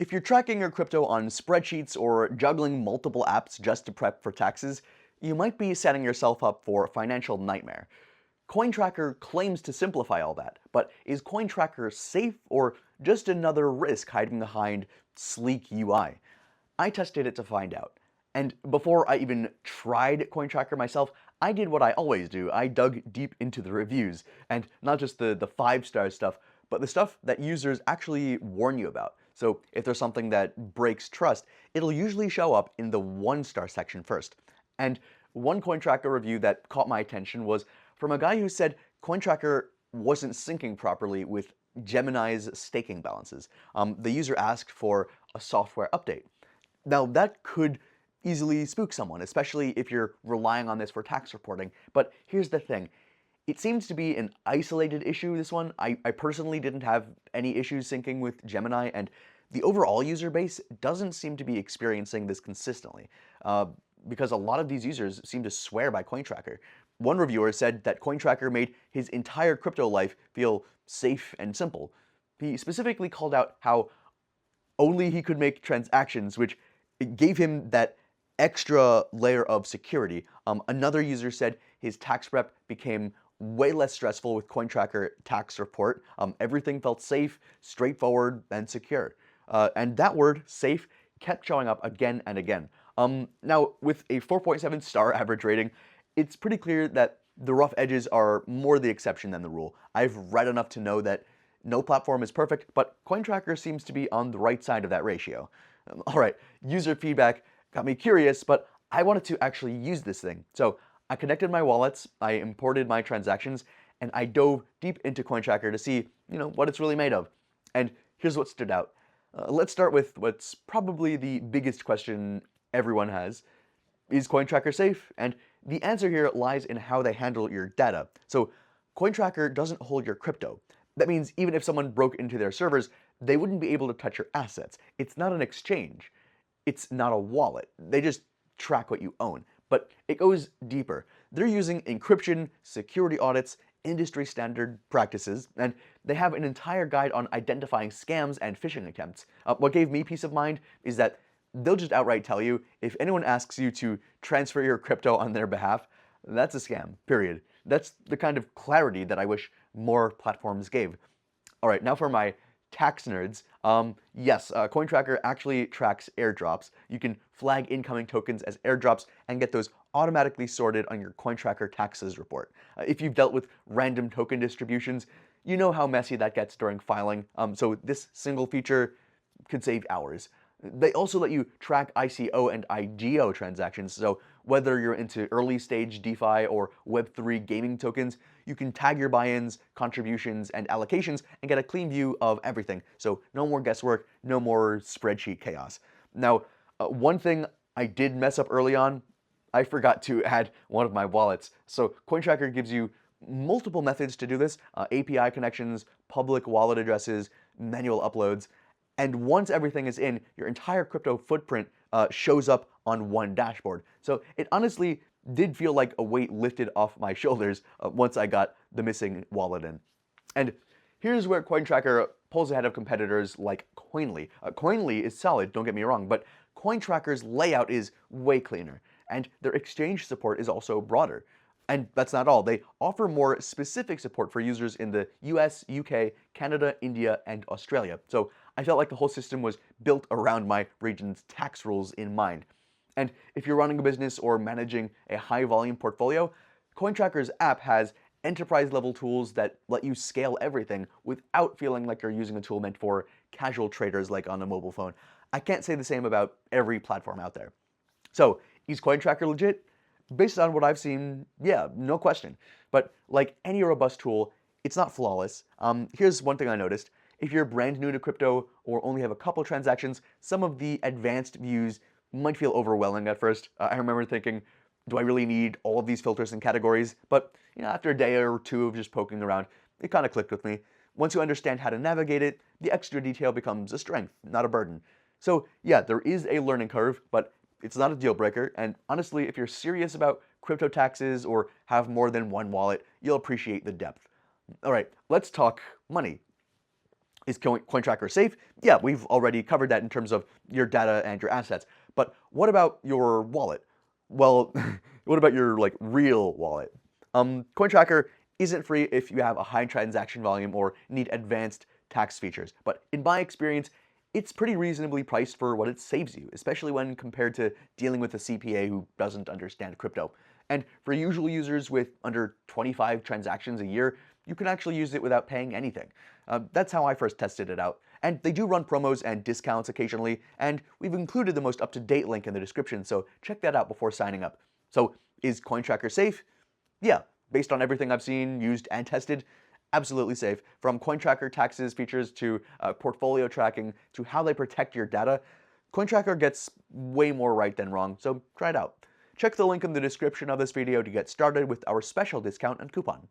If you're tracking your crypto on spreadsheets or juggling multiple apps just to prep for taxes, you might be setting yourself up for a financial nightmare. Cointracker claims to simplify all that, but is Cointracker safe or just another risk hiding behind sleek UI? I tested it to find out. And before I even tried Cointracker myself, I did what I always do. I dug deep into the reviews, and not just the 5-star stuff, but the stuff that users actually warn you about. So if there's something that breaks trust, it'll usually show up in the 1-star section first. And one Cointracker review that caught my attention was from a guy who said Cointracker wasn't syncing properly with Gemini's staking balances. The user asked for a software update. Now, that could easily spook someone, especially if you're relying on this for tax reporting. But here's the thing. It seems to be an isolated issue, this one. I personally didn't have any issues syncing with Gemini, and the overall user base doesn't seem to be experiencing this consistently, because a lot of these users seem to swear by Cointracker. One reviewer said that Cointracker made his entire crypto life feel safe and simple. He specifically called out how only he could make transactions, which gave him that extra layer of security. Another user said his tax prep became way less stressful with Cointracker tax report. Everything felt safe, straightforward, and secure. And that word, safe, kept showing up again and again. Now, with a 4.7 star average rating, it's pretty clear that the rough edges are more the exception than the rule. I've read enough to know that no platform is perfect, but Cointracker seems to be on the right side of that ratio. All right, user feedback got me curious, but I wanted to actually use this thing. So I connected my wallets, I imported my transactions, and I dove deep into Cointracker to see, what it's really made of. And here's what stood out. Let's start with what's probably the biggest question everyone has. Is Cointracker safe? And the answer here lies in how they handle your data. So Cointracker doesn't hold your crypto. That means even if someone broke into their servers, they wouldn't be able to touch your assets. It's not an exchange. It's not a wallet. They just track what you own. But it goes deeper. They're using encryption, security audits, industry standard practices, and they have an entire guide on identifying scams and phishing attempts. What gave me peace of mind is that they'll just outright tell you if anyone asks you to transfer your crypto on their behalf, that's a scam, period. That's the kind of clarity that I wish more platforms gave. All right, now for my tax nerds. Yes, Cointracker actually tracks airdrops. You can flag incoming tokens as airdrops and get those automatically sorted on your Cointracker taxes report. If you've dealt with random token distributions, you know how messy that gets during filing. So this single feature could save hours. They also let you track ICO and IDO transactions, so whether you're into early stage DeFi or Web3 gaming tokens, you can tag your buy-ins, contributions, and allocations and get a clean view of everything. So no more guesswork, no more spreadsheet chaos. Now, one thing I did mess up early on, I forgot to add one of my wallets. So Cointracker gives you multiple methods to do this, API connections, public wallet addresses, manual uploads. And once everything is in, your entire crypto footprint shows up on one dashboard. So it honestly did feel like a weight lifted off my shoulders once I got the missing wallet in. And here's where Cointracker pulls ahead of competitors like Coinly. Coinly is solid, don't get me wrong, but Cointracker's layout is way cleaner, and their exchange support is also broader. And that's not all. They offer more specific support for users in the US, UK, Canada, India, and Australia. So I felt like the whole system was built around my region's tax rules in mind. And if you're running a business or managing a high volume portfolio, Cointracker's app has enterprise level tools that let you scale everything without feeling like you're using a tool meant for casual traders like on a mobile phone. I can't say the same about every platform out there. So, is Cointracker legit? Based on what I've seen, yeah, no question. But like any robust tool, it's not flawless. Here's one thing I noticed. If you're brand new to crypto or only have a couple transactions, some of the advanced views might feel overwhelming at first. I remember thinking, do I really need all of these filters and categories? But after a day or two of just poking around, it kind of clicked with me. Once you understand how to navigate it, the extra detail becomes a strength, not a burden. So yeah, there is a learning curve, but it's not a deal breaker, and honestly, if you're serious about crypto taxes or have more than one wallet, you'll appreciate the depth. All right, let's talk money. Is Cointracker safe? Yeah, we've already covered that in terms of your data and your assets. But what about your wallet? Well, what about your real wallet? Cointracker isn't free if you have a high transaction volume or need advanced tax features. But in my experience, it's pretty reasonably priced for what it saves you, especially when compared to dealing with a CPA who doesn't understand crypto. And for usual users with under 25 transactions a year, you can actually use it without paying anything. That's how I first tested it out. And they do run promos and discounts occasionally, and we've included the most up-to-date link in the description, so check that out before signing up. So, is Cointracker safe? Yeah, based on everything I've seen, used, and tested, absolutely safe. From Cointracker taxes features to portfolio tracking to how they protect your data, Cointracker gets way more right than wrong, so try it out. Check the link in the description of this video to get started with our special discount and coupon.